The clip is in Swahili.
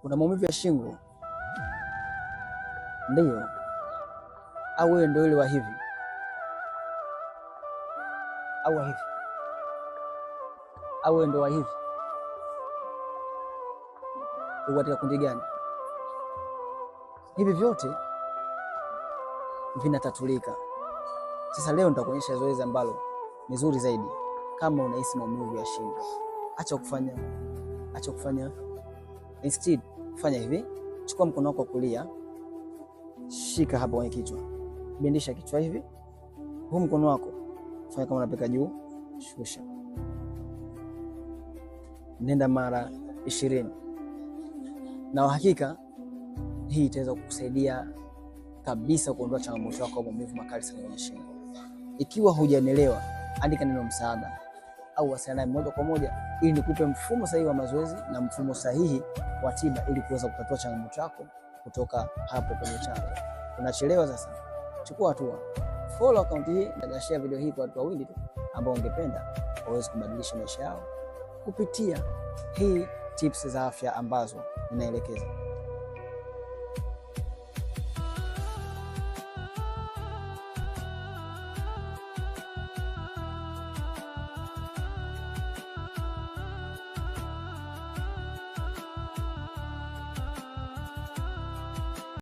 Una maumivu ya shingo? Ndio. Au wewe ndio yule wa hivi au wa hivi au wewe ndio wa hivi? Uko katika kundi gani? Hivi vyote vinatatulika. Sasa leo nitakuonyesha zoezi ambalo ni zuri zaidi. Kama unahisi maumivu ya shingo, acha kufanya instead, fanya hivi. Chukua mkono wako wa kulia, shika hapa kwenye kichwa, bendisha kichwa hivi. Huu mkono wako fanya kama unapeka juu, shusha, nenda mara 20. Na uhakika hii itaweza kukusaidia kabisa kuondoa changamoto yako ya maumivu makali sana kwenye shingo. Ikiwa hujanielewa, andika neno msaada au wasiliana moja kwa moja ili nikupe mfumo sahihi wa mazoezi na mfumo sahihi wa tiba ili kuweza kutatua changamoto yako kutoka hapo kwenye chanzo. Unachelewa sasa. Chukua hatua. Follow account hii na share video hii kwa watu wawili tu ambao ungependa waweze kubadilisha maisha yao kupitia hii tips za afya ambazo ninaelekeza.